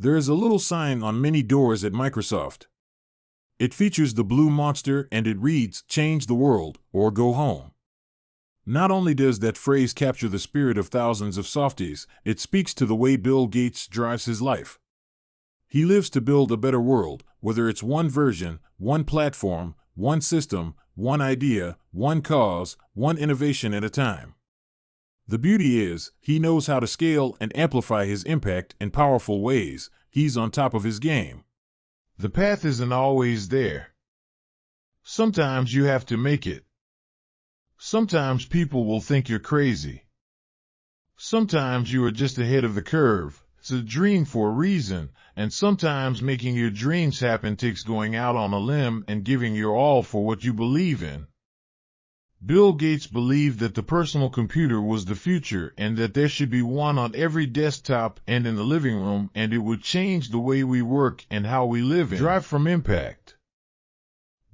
There is a little sign on many doors at Microsoft. It features the blue monster and it reads, "Change the world, or go home." Not only does that phrase capture the spirit of thousands of softies, it speaks to the way Bill Gates drives his life. He lives to build a better world, whether it's one version, one platform, one system, one idea, one cause, one innovation at a time. The beauty is, he knows how to scale and amplify his impact in powerful ways. He's on top of his game. The path isn't always there. Sometimes you have to make it. Sometimes people will think you're crazy. Sometimes you are just ahead of the curve. It's a dream for a reason, and sometimes making your dreams happen takes going out on a limb and giving your all for what you believe in. Bill Gates believed that the personal computer was the future and that there should be one on every desktop and in the living room, and it would change the way we work and how we live and drive from impact.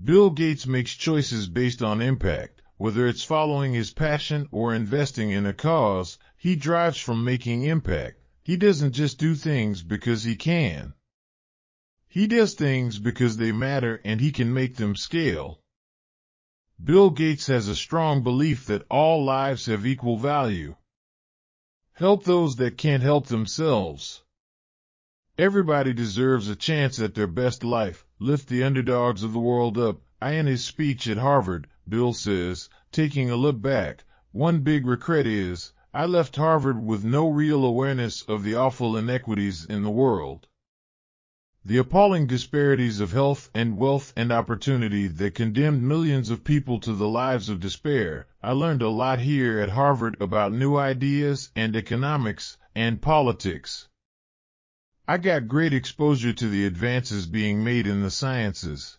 Bill Gates makes choices based on impact. Whether it's following his passion or investing in a cause, he drives from making impact. He doesn't just do things because he can. He does things because they matter and he can make them scale. Bill Gates has a strong belief that all lives have equal value. Help those that can't help themselves. Everybody deserves a chance at their best life. Lift the underdogs of the world up. In his speech at Harvard, Bill says, taking a look back, one big regret is, I left Harvard with no real awareness of the awful inequities in the world. The appalling disparities of health and wealth and opportunity that condemned millions of people to the lives of despair. I learned a lot here at Harvard about new ideas and economics and politics. I got great exposure to the advances being made in the sciences.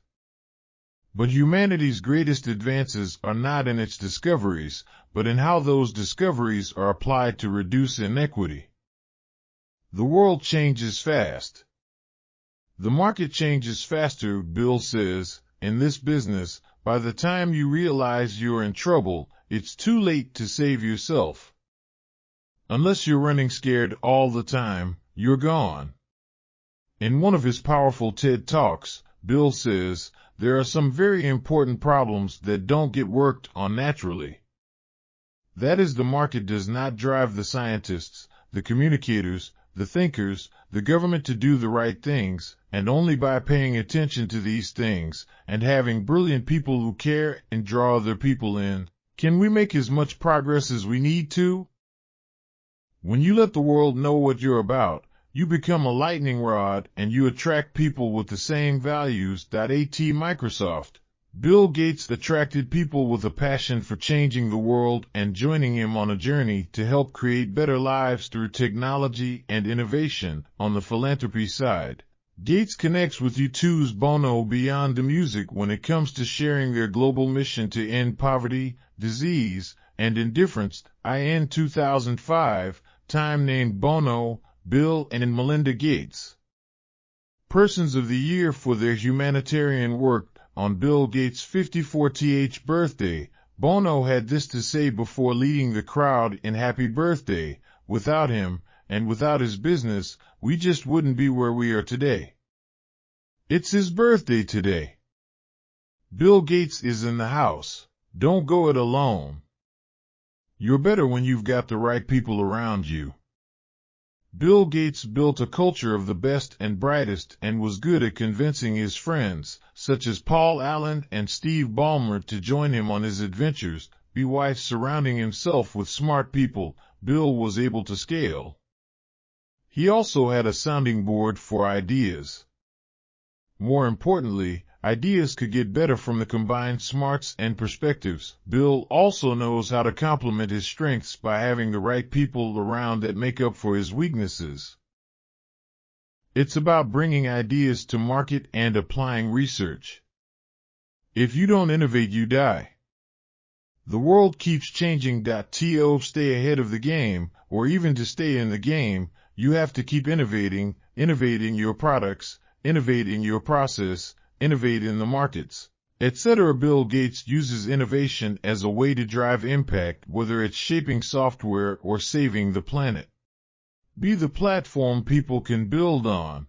But humanity's greatest advances are not in its discoveries, but in how those discoveries are applied to reduce inequity. The world changes fast. The market changes faster, Bill says. In this business, by the time you realize you're in trouble, it's too late to save yourself. Unless you're running scared all the time, you're gone. In one of his powerful TED Talks, Bill says, there are some very important problems that don't get worked on naturally. That is, the market does not drive the scientists, the communicators, the thinkers, the government to do the right things, and only by paying attention to these things, and having brilliant people who care and draw other people in, can we make as much progress as we need to. When you let the world know what you're about, you become a lightning rod and you attract people with the same values. At Microsoft, Bill Gates attracted people with a passion for changing the world and joining him on a journey to help create better lives through technology and innovation. On the philanthropy side, Gates connects with U2's Bono beyond the music when it comes to sharing their global mission to end poverty, disease, and indifference. In 2005, Time named Bono, Bill and Melinda Gates Persons of the Year for their humanitarian work. On Bill Gates' 54th birthday, Bono had this to say before leading the crowd in Happy Birthday: "Without him, and without his business, we just wouldn't be where we are today." It's his birthday today. Bill Gates is in the house. Don't go it alone. You're better when you've got the right people around you. Bill Gates built a culture of the best and brightest and was good at convincing his friends, such as Paul Allen and Steve Ballmer, to join him on his adventures. By surrounding himself with smart people, Bill was able to scale. He also had a sounding board for ideas. More importantly, ideas could get better from the combined smarts and perspectives. Bill also knows how to complement his strengths by having the right people around that make up for his weaknesses. It's about bringing ideas to market and applying research. If you don't innovate, you die. The world keeps changing. To stay ahead of the game, or even to stay in the game, you have to keep innovating your products, innovating your process, innovate in the markets, etc. Bill Gates uses innovation as a way to drive impact, whether it's shaping software or saving the planet. Be the platform people can build on.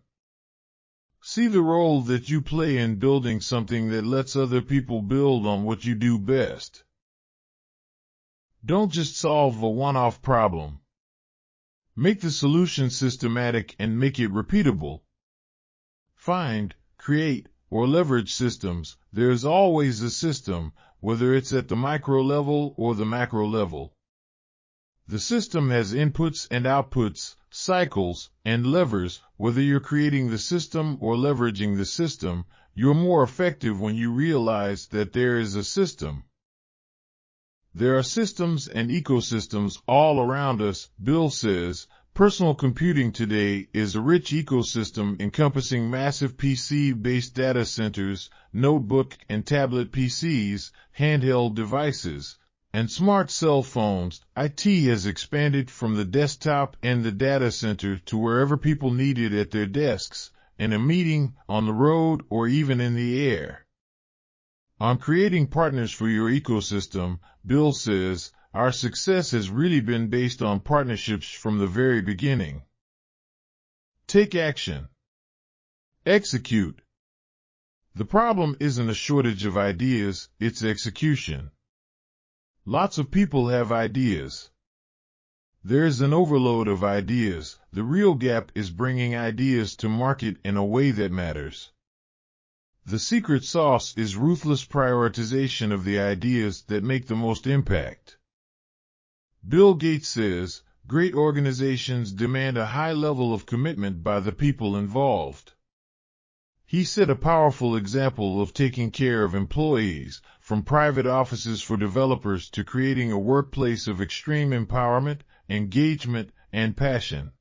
See the role that you play in building something that lets other people build on what you do best. Don't just solve a one-off problem. Make the solution systematic and make it repeatable. Find, create, or leverage systems. There's always a system, whether it's at the micro level or the macro level. The system has inputs and outputs, cycles, and levers. Whether you're creating the system or leveraging the system, you're more effective when you realize that there is a system. There are systems and ecosystems all around us, Bill says. Personal computing today is a rich ecosystem encompassing massive PC-based data centers, notebook and tablet PCs, handheld devices, and smart cell phones. IT has expanded from the desktop and the data center to wherever people need it at their desks, in a meeting, on the road, or even in the air. On creating partners for your ecosystem, Bill says, our success has really been based on partnerships from the very beginning. Take action. Execute. The problem isn't a shortage of ideas, it's execution. Lots of people have ideas. There's an overload of ideas. The real gap is bringing ideas to market in a way that matters. The secret sauce is ruthless prioritization of the ideas that make the most impact. Bill Gates says, great organizations demand a high level of commitment by the people involved. He set a powerful example of taking care of employees, from private offices for developers to creating a workplace of extreme empowerment, engagement, and passion.